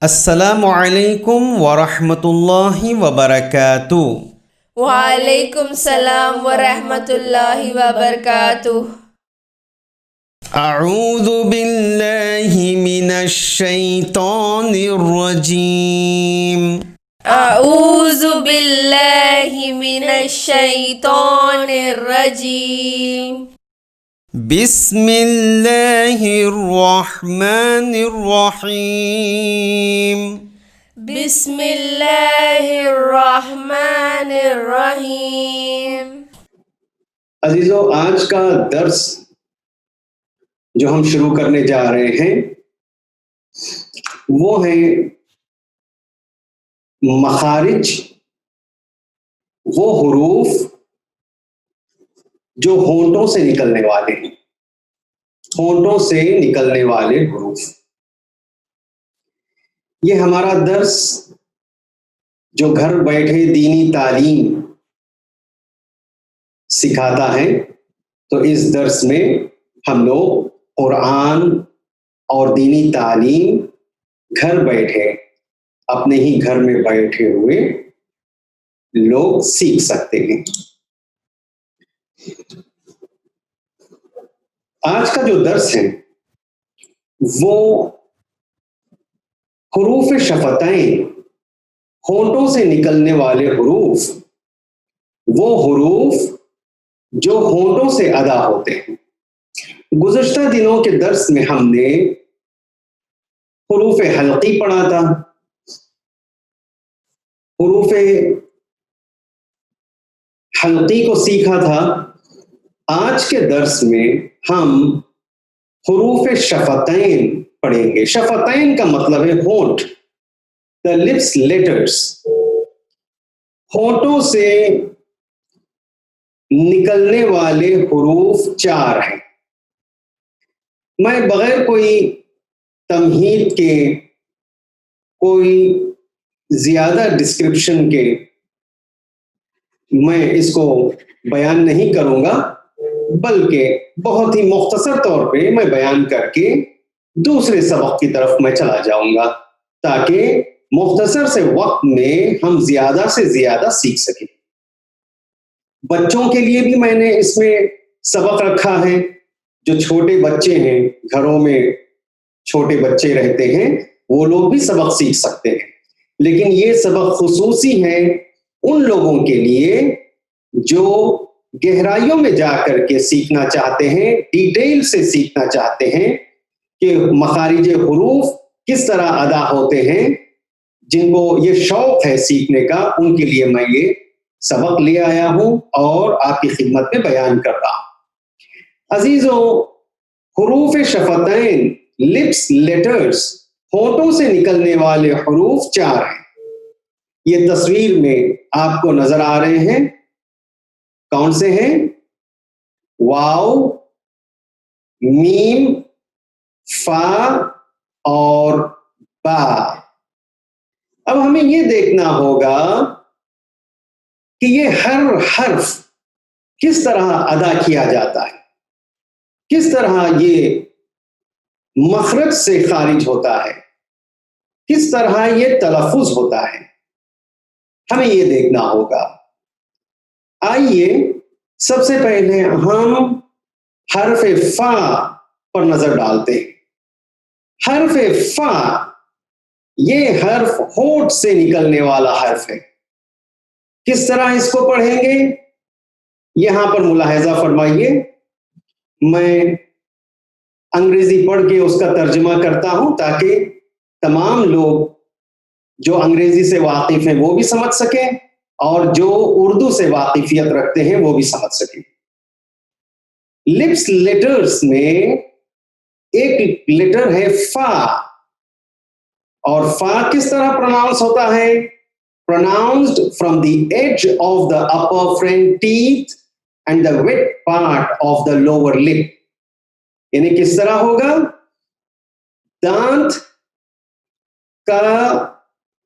अस्सलामु अलैकुम वरहमतुल्लाहि वबरकातुह। वालेकुम सलाम व रहमतुल्लाहि व बरकातुह। अऊज़ु बिल्लाहि मिनश शैतानिर रजीम। अऊज़ु बिल्लाहि मिनश शैतानिर रजीम। बिस्मिल्लाहिर रहमानिर रहीम। बिस्मिल्लाहिर रहमानिर रहीम। अजीजों, आज का दर्स जो हम शुरू करने जा रहे हैं वो है मखारिज, वो हुरूफ जो होंठों से निकलने वाले हैं, होंठों से निकलने वाले हुरूफ। ये हमारा दर्स जो घर बैठे दीनी तालीम सिखाता है, तो इस दर्स में हम लोग कुरान और दीनी तालीम घर बैठे अपने ही घर में बैठे हुए लोग सीख सकते हैं। आज का जो दर्स है वो हुरूफ शफतैन, होंठों से निकलने वाले हुरूफ, वो हुरूफ जो होंठों से अदा होते हैं। गुज़श्ता दिनों के दर्स में हमने हुरूफ हल्की पढ़ा था, हुरूफ हल्की को सीखा था। आज के दर्स में हम हुरूफ शफतैन पढ़ेंगे। शफतैन का मतलब है होंठ, द लिप्स लेटर्स। होंठों से निकलने वाले हुरूफ 4 हैं। मैं बगैर कोई तमहीद के, कोई ज्यादा डिस्क्रिप्शन के मैं इसको बयान नहीं करूंगा, बल्कि बहुत ही मुख्तसर तौर पे मैं बयान करके दूसरे सबक की तरफ मैं चला जाऊंगा, ताकि मुख्तसर से वक्त में हम ज्यादा से ज्यादा सीख सकें। बच्चों के लिए भी मैंने इसमें सबक रखा है। जो छोटे बच्चे हैं, घरों में छोटे बच्चे रहते हैं, वो लोग भी सबक सीख सकते हैं, लेकिन ये सबक खुसूसी है उन लोगों के लिए जो गहराइयों में जाकर के सीखना चाहते हैं, डिटेल से सीखना चाहते हैं कि मखारिज हुरूफ किस तरह अदा होते हैं। जिनको ये शौक है सीखने का, उनके लिए मैं ये सबक ले आया हूं और आपकी खिदमत में बयान कर रहा हूं। अजीजों, हुरूफ शफतैन, लिप्स लेटर्स, होंठों से निकलने वाले हुरूफ 4 हैं। ये तस्वीर में आपको नजर आ रहे हैं। कौन से हैं? वाव, मीम, फा और बा। अब हमें ये देखना होगा कि ये हर हर्फ किस तरह अदा किया जाता है, किस तरह ये मखरज से खारिज होता है, किस तरह ये तलफ़ुज़ होता है, हमें ये देखना होगा। आइए सबसे पहले हम हर्फ फा पर नजर डालते हैं। हर्फ फा, ये हर्फ होंठ से निकलने वाला हर्फ है। किस तरह इसको पढ़ेंगे, यहां पर मुलाहिजा फरमाइए। मैं अंग्रेजी पढ़ के उसका तर्जुमा करता हूं ताकि तमाम लोग जो अंग्रेजी से वाकिफ हैं वो भी समझ सकें और जो उर्दू से वाकिफियत रखते हैं वो भी समझ सकें। लिप्स लेटर्स में एक लेटर है फा, और फा किस तरह प्रोनाउंस होता है? Pronounced from the edge of the upper front teeth and the wet part of the lower lip. यानी किस तरह होगा? दांत का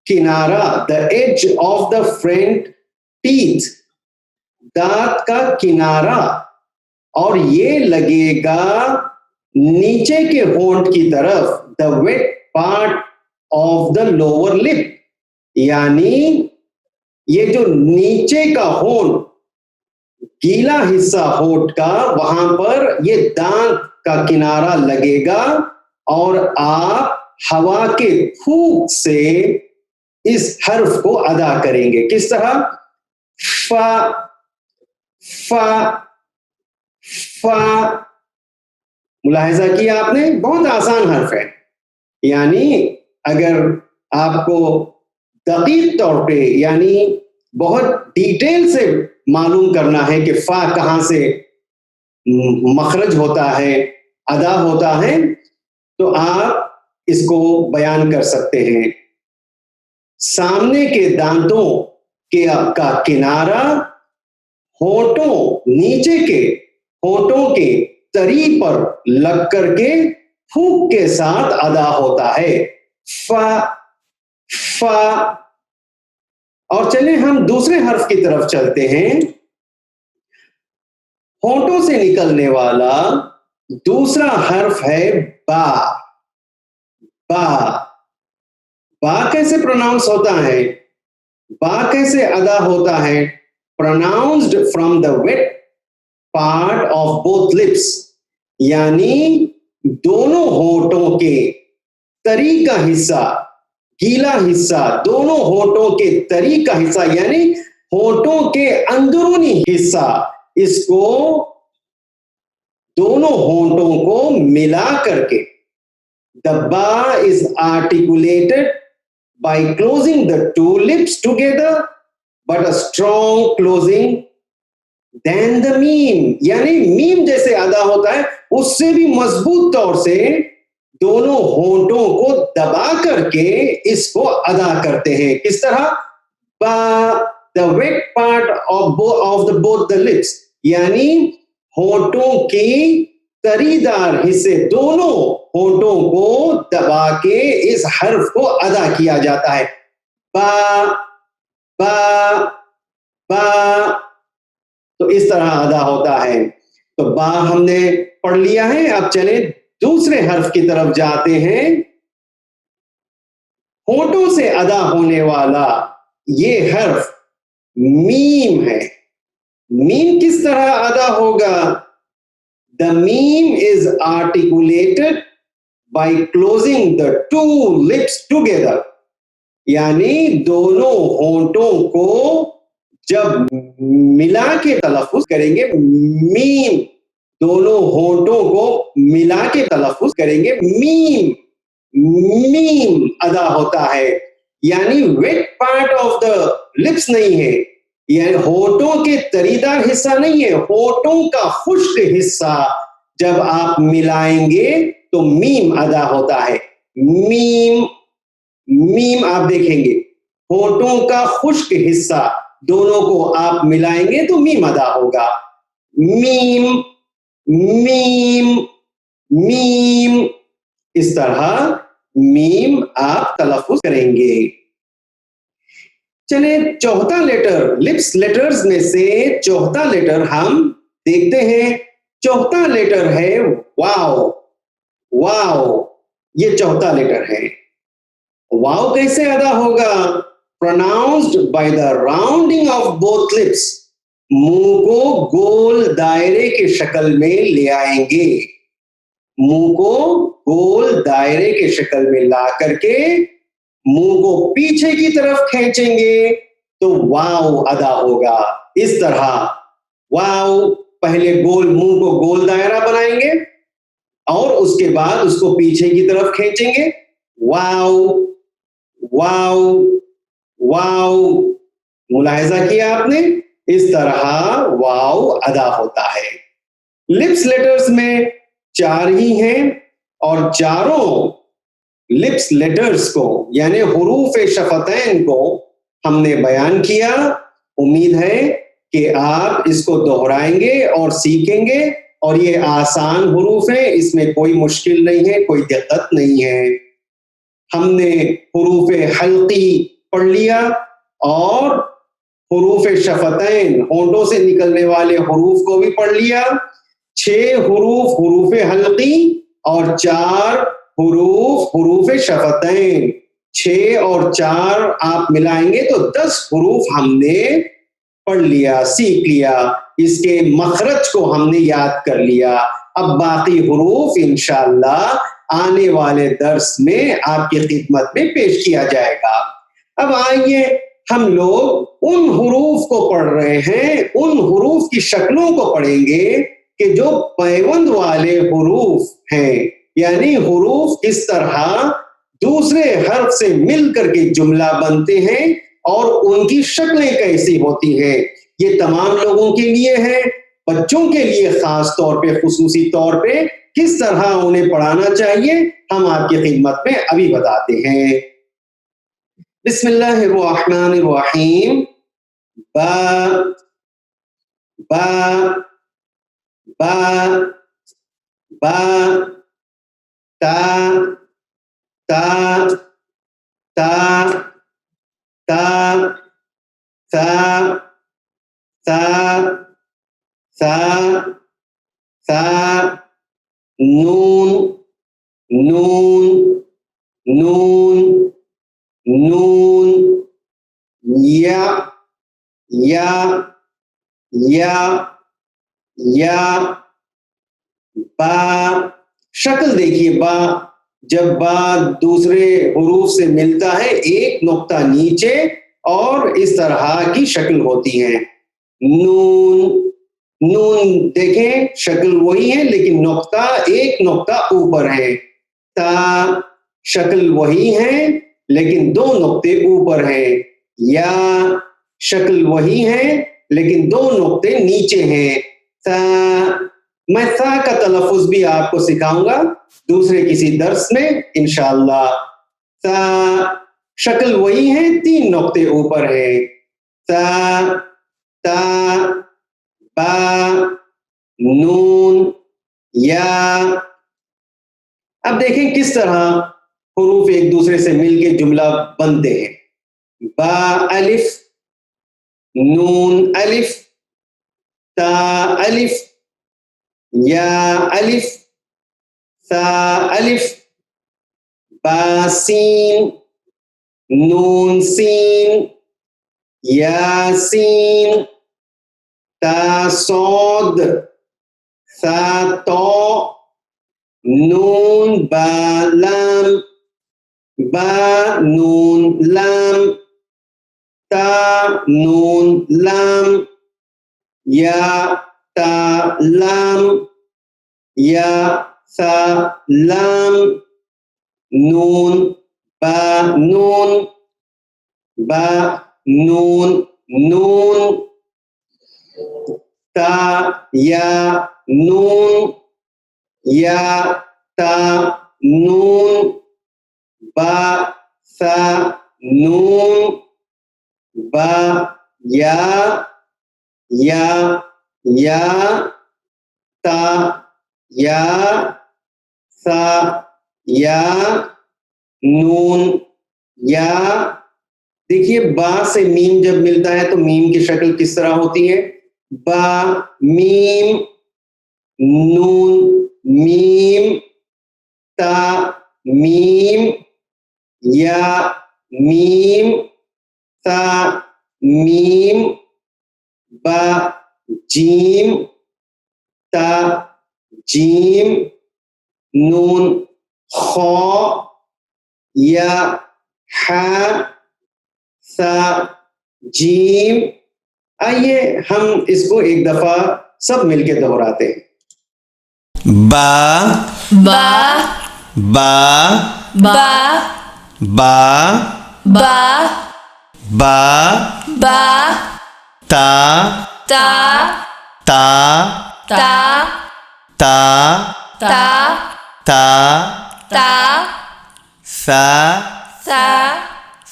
किनारा, the edge of the front teeth, दांत का किनारा, और ये लगेगा नीचे के होंठ की तरफ, the wet part of the lower lip, यानी ये जो नीचे का होंठ, गीला हिस्सा होंठ का, वहां पर ये दांत का किनारा लगेगा और आप हवा के फूंक से इस हर्फ को अदा करेंगे। किस तरह? फा फा फा। मुलाहिजा किया आपने? बहुत आसान हर्फ है। यानी अगर आपको दकीक तौर पे यानी बहुत डिटेल से मालूम करना है कि फा कहां से मखरज होता है, अदा होता है, तो आप इसको बयान कर सकते हैं। सामने के दांतों का किनारा होठों, नीचे के होठों के तरी पर लग करके फूंक के साथ अदा होता है। फा फा। और चलिए हम दूसरे हर्फ की तरफ चलते हैं। होठों से निकलने वाला दूसरा हर्फ है बा। बा। बा कैसे प्रोनाउंस होता है? बा कैसे अदा होता है? Pronounced from the wet part of both lips, यानी दोनों होठों के तरी का हिस्सा, गीला हिस्सा, दोनों होठों के तरी का हिस्सा यानी होठों के अंदरूनी हिस्सा, इसको दोनों होठों को मिला करके the ba is articulated by closing the two lips together but a strong closing than the meme, यानी मीम जैसे अदा होता है उससे भी मजबूत तौर से दोनों होठों को दबा करके इसको अदा करते हैं। किस तरह? बा, the wet part of the both the lips, यानी होठों की तरीदार हिस्से, दोनों होठों को दबा के इस हर्फ को अदा किया जाता है। बा बा बा, तो इस तरह अदा होता है। तो बा हमने पढ़ लिया है। अब चले दूसरे हर्फ की तरफ जाते हैं। होठों से अदा होने वाला ये हर्फ मीम है। मीम किस तरह अदा होगा? The meme is articulated by closing the two lips together, यानी दोनों होठों को जब मिला के तलफ्फुज करेंगे, मीम, दोनों होठों को मिला के तलफ्फुज करेंगे, मीम, मीम अदा होता है। यानी wet part of the lips नहीं है, यानी होठों के तरीदार हिस्सा नहीं है, होठों का खुश्क हिस्सा जब आप मिलाएंगे तो मीम अदा होता है। मीम, मीम आप देखेंगे, होठों का खुश्क हिस्सा दोनों को आप मिलाएंगे तो मीम अदा होगा। मीम मीम मीम, इस तरह मीम आप तलफ्फुज करेंगे। चले चौथा लेटर, लिप्स लेटर्स में से चौथा लेटर हम देखते हैं। चौथा लेटर है वाव। वाव, ये चौथा लेटर है। वाव कैसे अदा होगा? Pronounced by the rounding off both lips, मुंह को गोल दायरे की शक्ल में ले आएंगे। मुंह को गोल दायरे की शक्ल में ला करके मुंह को पीछे की तरफ खींचेंगे तो वाव अदा होगा। इस तरह वाव, पहले गोल, मुंह को गोल दायरा बनाएंगे और उसके बाद उसको पीछे की तरफ खींचेंगे। वाव वाव वाव, मुलाहिजा किया आपने? इस तरह वाव अदा होता है। लिप्स लेटर्स में 4 ही हैं और चारों लिप्स लेटर्स को यानी हुरूफ शफतैन को हमने बयान किया। उम्मीद है कि आप इसको दोहराएंगे और सीखेंगे, और ये आसान हुरूफ है, इसमें कोई मुश्किल नहीं है, कोई दिक्कत नहीं है। हमने हुरूफ हल्की पढ़ लिया और हुरूफ शफतैन, होंठों से निकलने वाले हुरूफ को भी पढ़ लिया। 6 हुरूफ हुरूफ हल्की और 4 हुरूफ हुरूफ शफतैन। 6 और 4 आप मिलाएंगे तो 10 हुरूफ हमने पढ़ लिया, सीख लिया, इसके मखरज को हमने याद कर लिया। अब बाकी हुरूफ इंशाअल्लाह आने वाले दर्स में आपकी खिदमत में पेश किया जाएगा। अब आइए हम लोग उन हुरूफ को पढ़ रहे हैं, उन हुरूफ की शक्लों को पढ़ेंगे कि जो पैवंद वाले हुरूफ हैं, यानी हुरूफ किस तरह दूसरे हर्फ से मिल करके जुमला बनते हैं और उनकी शक्लें कैसी होती हैं। ये तमाम लोगों के लिए है, बच्चों के लिए खास तौर पे, खुसूसी तौर पे किस तरह उन्हें पढ़ाना चाहिए हम आपकी खिदमत में अभी बताते हैं। बिस्मिल्लाहिर्रहमानिर्रहीम। बा बा बा बा ता ता ता ता ता ता ता ता नून नून नून नून या या या या बा। शक्ल देखिए, बा जब बा दूसरे हुरूफ से मिलता है, एक नुक्ता नीचे और इस तरह की शक्ल होती है। नून नून देखें, शक्ल वही है लेकिन नुक्ता, एक नुक्ता ऊपर है। ता शक्ल वही है लेकिन 2 नुक्ते ऊपर है। या शक्ल वही है लेकिन 2 नुक्ते नीचे हैं। ता, मैं ता का तलफ़ुज़ भी आपको सिखाऊंगा दूसरे किसी दर्स में इंशाअल्लाह। ता शक्ल वही है, 3 नुक्ते ऊपर है। ता ता बा नून या। अब देखें किस तरह हुरूफ एक दूसरे से मिलके जुमला बनते हैं। बा अलिफ, नून अलिफ, ता अलिफ, या अलिफ, सा अलिफ, बा सीन, नून सीन, या सीन, ता सौद, सा तो, नून बा लाम, बा नून लाम, ता नून लाम, या ता लाम, या सा लाम, नून बा नून, बा नून नून, ता या नून, या ता नून, बा सा नून, बा या या ता या सा या नून या। देखिए बा से मीम जब मिलता है तो मीम की शक्ल किस तरह होती है। बा मीम, नून मीम, ता मीम, या मीम, ता मीम, बा जीम, ता जीम, नून खौ, या हा, सा जीम। आइए हम इसको एक दफा सब मिलके दोहराते हैं। बा बा बा बा बा बा बा बा ता ता ता ता ता ता ता ता सा सा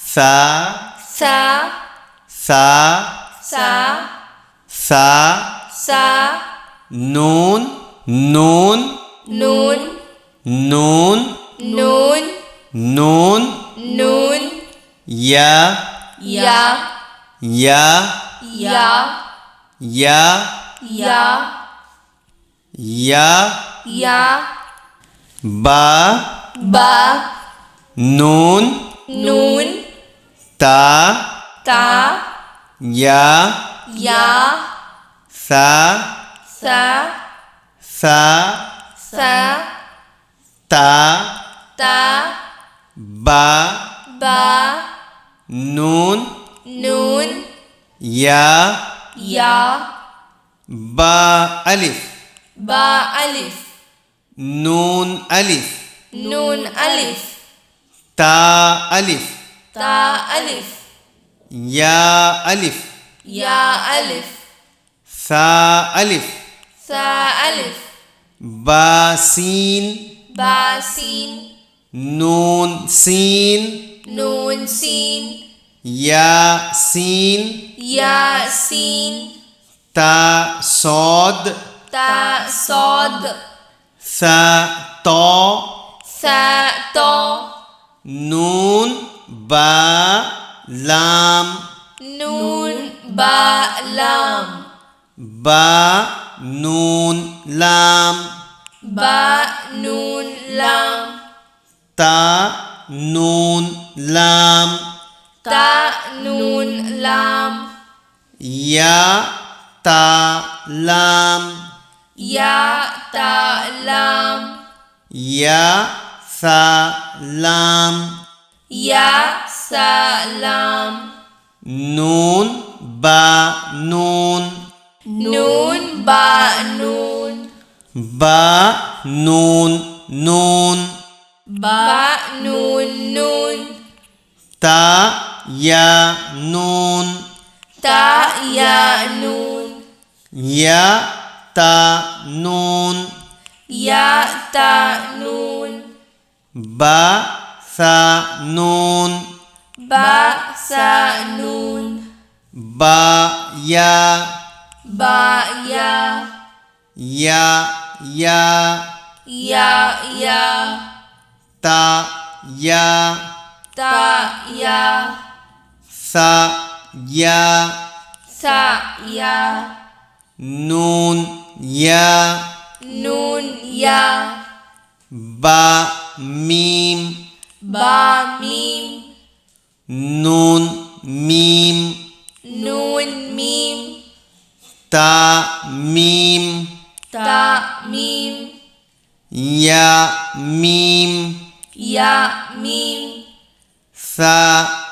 सा सा सा सा सा सा नून नून नून नून नून नून नून या या या या या या या या बा बा नून नून ता ता या या सा सा सा सा ता ता बा बा नून नून या या बा अलिफ बा अलिफ नून अलिफ नून अलिफ ता अलिफ ता अलिफ या अलिफ या अलिफ सा अलिफ सा अलिफ बा सीन बा सीन नून सीन नून सीन या सीन या सीन ता सौद ता सौद सा तो सा तो नून बा लाम नून बा लाम बा नून लाम बा नून लाम ता नून लाम ता नून लाम या ता लाम या ता लाम या सा लाम या सा लाम नून बा नून नून बा नून बा नून नून बा नून नून ता या नून ता या नून या ता नून या ता नून बा सा नून बा सा नून बा या बा या या या या ता या ता या सा या सा या नून या नून या बा मीम बा मीम नून मीम नून मीम ता मीम ता मीम या मीम या मीम सा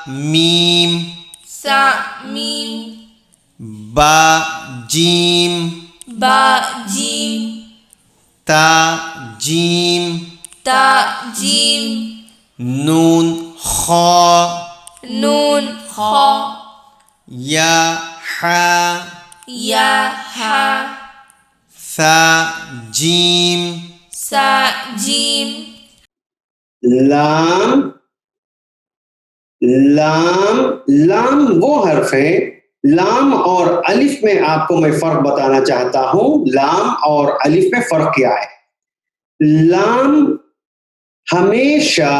मीम सा मीम बा जीम बा जीम ता जीम ता जीम नून खा नून खा या हा या हा सा जीम सा जीम लाम लाम लाम वो हर्फ है। लाम और अलिफ में आपको मैं फर्क बताना चाहता हूं। लाम और अलिफ में फर्क क्या है? लाम हमेशा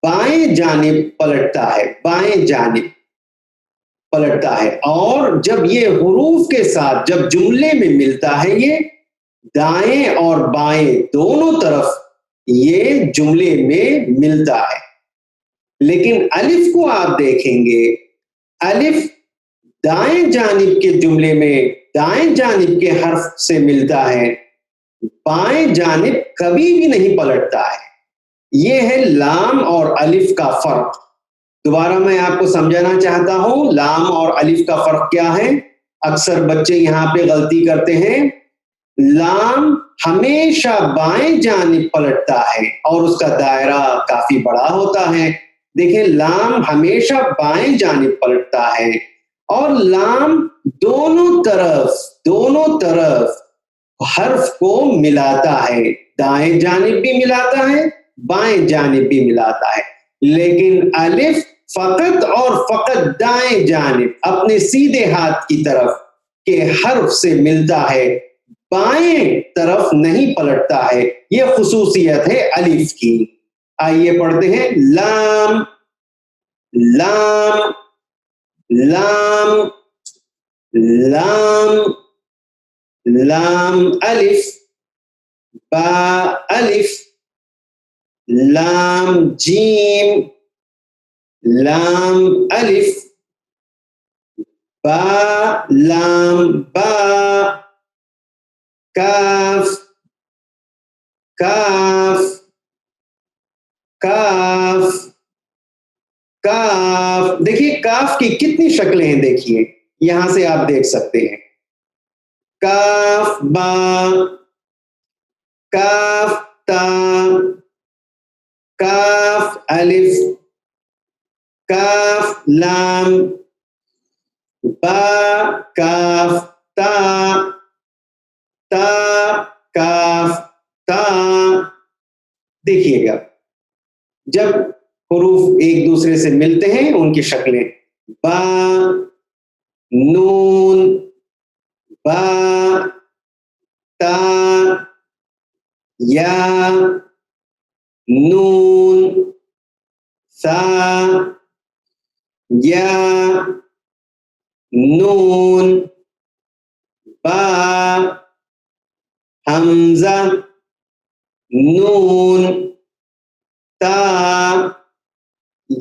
बाएं जानिब पलटता है, बाएं जानिब पलटता है, और जब ये हुरूफ के साथ जब जुमले में मिलता है ये दाएं और बाएं दोनों तरफ ये जुमले में मिलता है। लेकिन अलिफ को आप देखेंगे, अलिफ दाएं जानिब के जुमले में दाएं जानिब के हर्फ से मिलता है, बाएं जानिब कभी भी नहीं पलटता है। यह है लाम और अलिफ का फर्क। दोबारा मैं आपको समझाना चाहता हूं लाम और अलिफ का फर्क क्या है। अक्सर बच्चे यहां पे गलती करते हैं। लाम हमेशा बाएं जानिब पलटता है और उसका दायरा काफी बड़ा होता है। देखिए, लाम हमेशा बाएं जानिब पलटता है और लाम दोनों तरफ हर्फ को मिलाता है, दाएं जानिब भी मिलाता है, बाएं जानिब भी मिलाता है। लेकिन अलिफ फकत और फकत दाएं जानिब अपने सीधे हाथ की तरफ के हर्फ से मिलता है, बाएं तरफ नहीं पलटता है। यह खुसूसियत है अलिफ की। आइए पढ़ते हैं। लाम लाम लाम लाम लाम अलिफ बा अलिफ लाम जीम लाम अलिफ, बा लाम बा, काफ काफ काफ काफ। देखिए काफ की कितनी शक्लें हैं, देखिए यहां से आप देख सकते हैं। काफ बा, काफ ता, काफ अलिफ, काफ लाम, बा काफ ता, ता काफ ता। देखिएगा जब हुरूफ एक दूसरे से मिलते हैं उनकी शक्लें, बा नून, बा ता, या नून, सा, या नून, बा हमजा, नून, ता,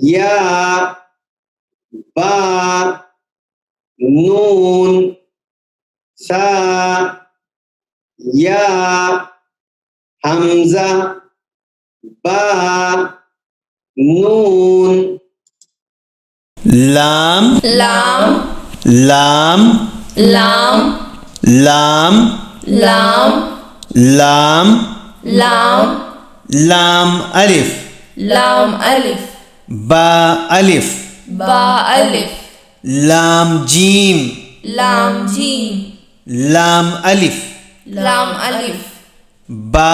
या, बा नून, सा, या हमजा, बा नून। लाम लाम लाम लाम लाम लाम लाम लाम लाम अलिफ, लाम अलिफ, बा अलिफ, बा अलिफ, लाम जीम, लाम जीम, लाम अलिफ, लाम अलिफ, बा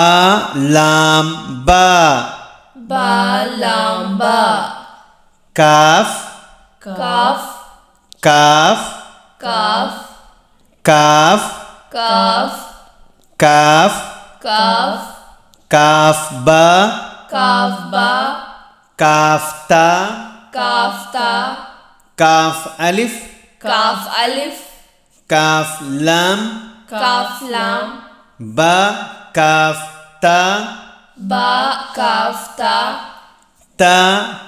लाम बा, बा लाम बा, काफ काफ काफ काफ काफ काफ काफ काफ काफ बा, काफ बा, काफ ता, काफ ता, काफ अलिफ, काफ अलिफ, काफ लाम, काफ लाम, बा काफ ता, बा काफ ता, ता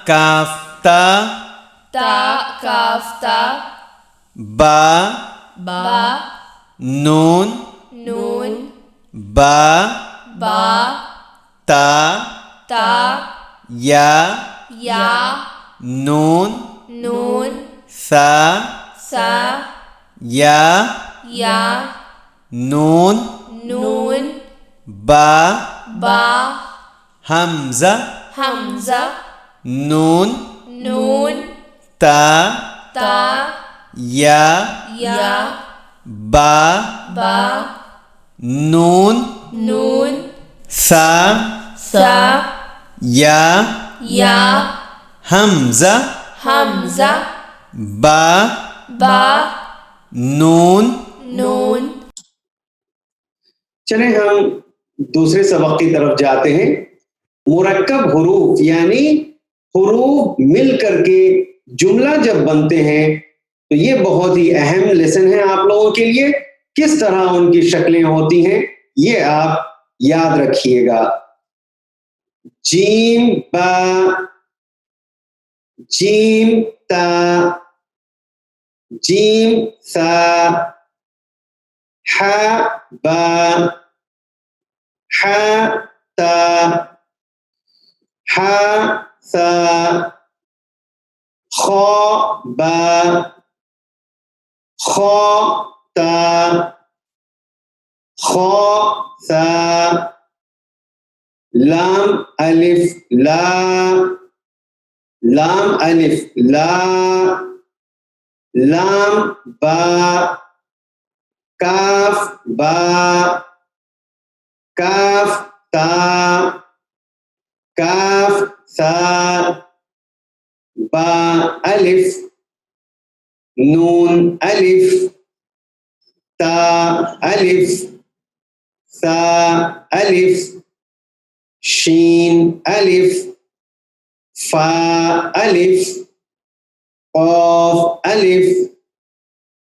काफ ता, ता काफ ता, बा बा नून, नून, बा बा ता, ता, या या नून, नून, सा, सा, या या नून, नून, बा बा हमजा, हमजा, नून, नून, ता, ता, या या बा बा नून, नून, सा, सा, या या हमजा, हमजा, बा बा नून। नून। चले हम दूसरे सबक की तरफ जाते हैं। मुरक्कब हुरूफ यानी हुरूफ मिल करके जुमला जब बनते हैं तो ये बहुत ही अहम लेसन है आप लोगों के लिए। किस तरह उनकी शक्लें होती हैं ये आप याद रखिएगा। जीम बा, जीम ता, जीम सा, हा बा, हा ता, हा सा, खौ बा, खौ ता, खौ सा, लाम अलिफ ला, लाम अलिफ ला, लाम बा, काफ बा, काफ ता, काफ सा, बा अलिफ, नून अलिफ, ता अलिफ, सा अलिफ, शीन अलिफ, फा अलिफ, क़ाफ अलिफ,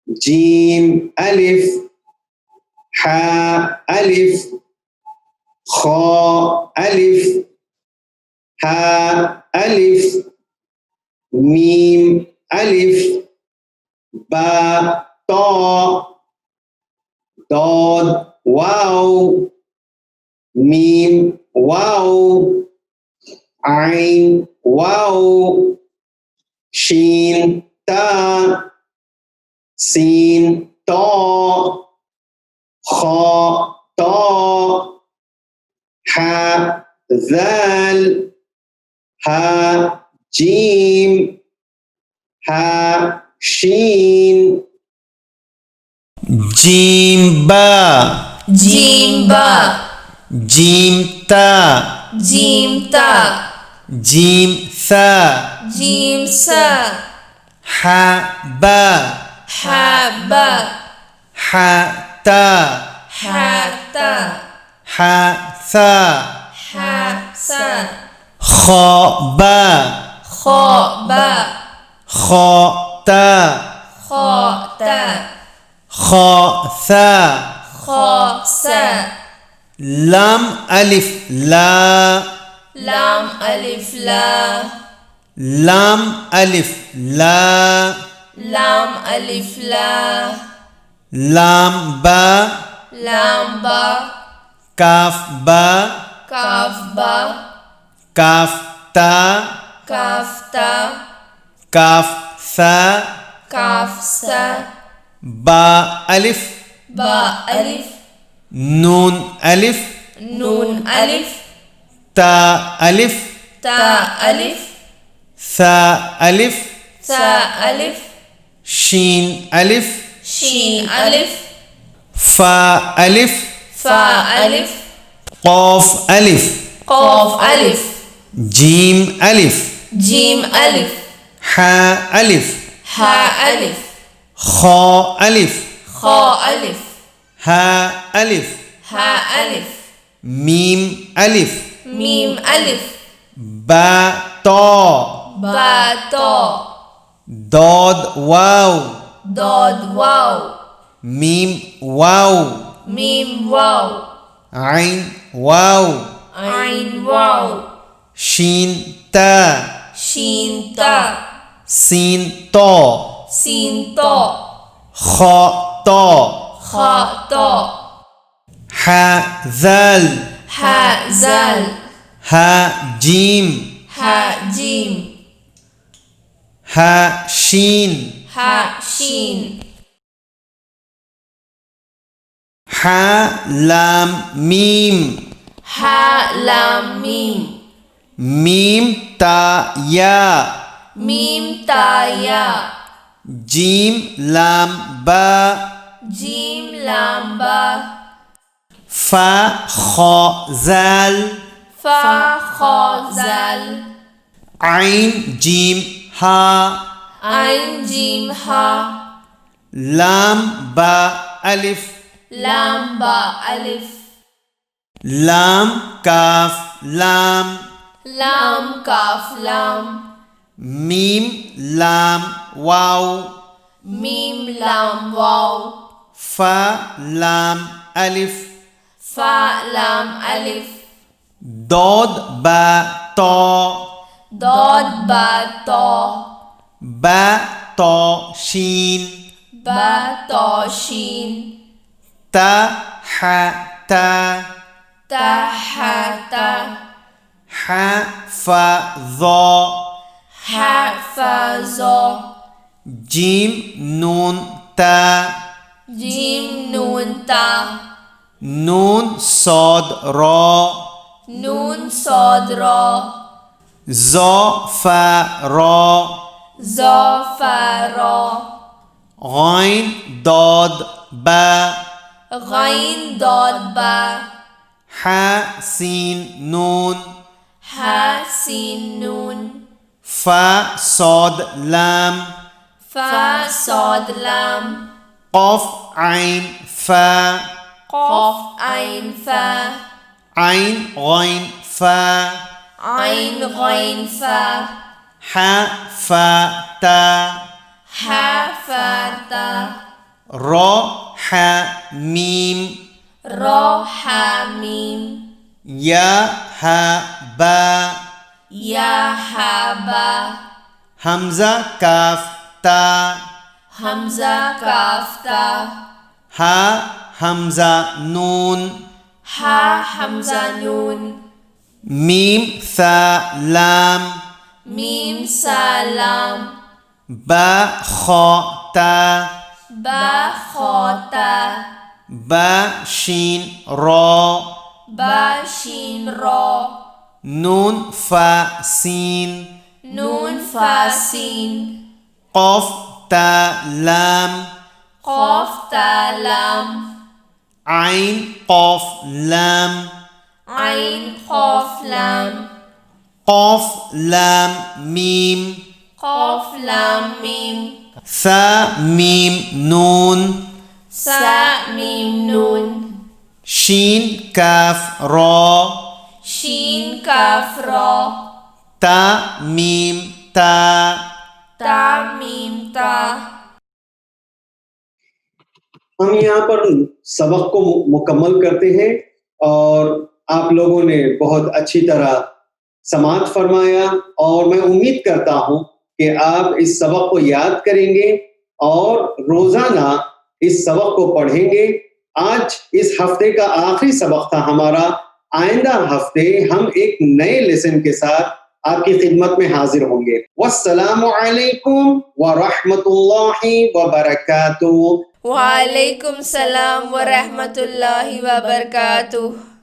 जीम अलिफ, हा अलिफ, खौ अलिफ, हा अलिफ, mim alif, ba ta, dad waw, mim waw, ain waw, shin ta, sin ta, kha ta, ha zal, ha jim, ha shin, jim ba, jim ba, jim ta, jim ta, jim tha, jim sa, ha ba, ha ba, ha ta, ha ta, ha tha, ha sa, kha ba, kha ba, kha ta, kha ta, kha tha, kha sa, lam alif la, lam alif la, lam alif la, lam alif la, lam ba, lam ba, kaf ba, kaf ba, kaf ta, kaf ta, kaf tha, kaf sa, ba alif, ba alif, nun alif, nun alif, ta alif, ta alif, tha alif, sa alif, shin alif, shin alif, fa alif, fa alif, qaf alif, qaf alif, jim alif, jim alif, ha alif, ha alif, kha alif, kha alif, ha alif, ha alif, mim alif, mim alif, ba ta, ba ta, dad waw, dad waw, mim waw, mim waw, ain waw, ain waw, shin ta, shin ta, sin ta, sin ta, kha ta, kha ta, ha zal, ha zal, ha jim, ha jim, ha shin, ha shin, ha lam mim, ha lam mim, mim ta ya, mim ta ya, jim lam ba, jim lam ba, fa kha zal, fa kha zal, ain jim ha, ain jim ha, lam ba alif, lam ba alif, lam kaf lam, lam kaf lam, mim lam waw, mim lam waw, fa lam alif, fa lam alif, dad ba ta, dad ba ta, ba ta shin, ba ta shin, ta ha ta, ta ha ta, ha fa dha, ha fa za, jim nun ta, jim nun ta, nun sad ra, nun sad ra, za fa ra, za fa ra, ghain dad ba, ghain dad ba, ha sin nun, ha sin nun, fa sad lam, fa sad lam, qaf ain fa, qaf ain fa, ain ghain fa, ain ghain fa, ha fa ta, ha fa ta, ra ha mim, ra ha mim, ya ha ba, ya ha ba, Hamza काफ ता, हमजा काफ ता, हा हमजा नून, हा हमजा नून, meme सा लाम, meme सलाम, बा खौ ता, बा खोता, बा शीन रौ, बा शीन रो, नून फा सीन, नून फा सीन, कौफ ता लाम, कौफ ता लाम, आइन कौफ लाम, आइन कौफ लाम, कौफ लाम मीम, कौफ लाम मीम, सा मीम नून, सा मीम नून, शीन काफ रौ, शीन काफ रो, ता मीम ता, ता मीम ता। हम यहाँ पर सबक को मुकम्मल करते हैं और आप लोगों ने बहुत अच्छी तरह समाअत फरमाया और मैं उम्मीद करता हूँ कि आप इस सबक को याद करेंगे और रोजाना इस सबक को पढ़ेंगे। आज इस हफ्ते का आखिरी सबक था हमारा। आइंदा हफ्ते हम एक नए लेसन के साथ आपकी खिदमत में हाजिर होंगे। वस्सलामु अलैकुम व रहमतुल्लाहि व बरकातुहू। वालेकुम सलाम व रहमतुल्लाहि व बरकातुहू।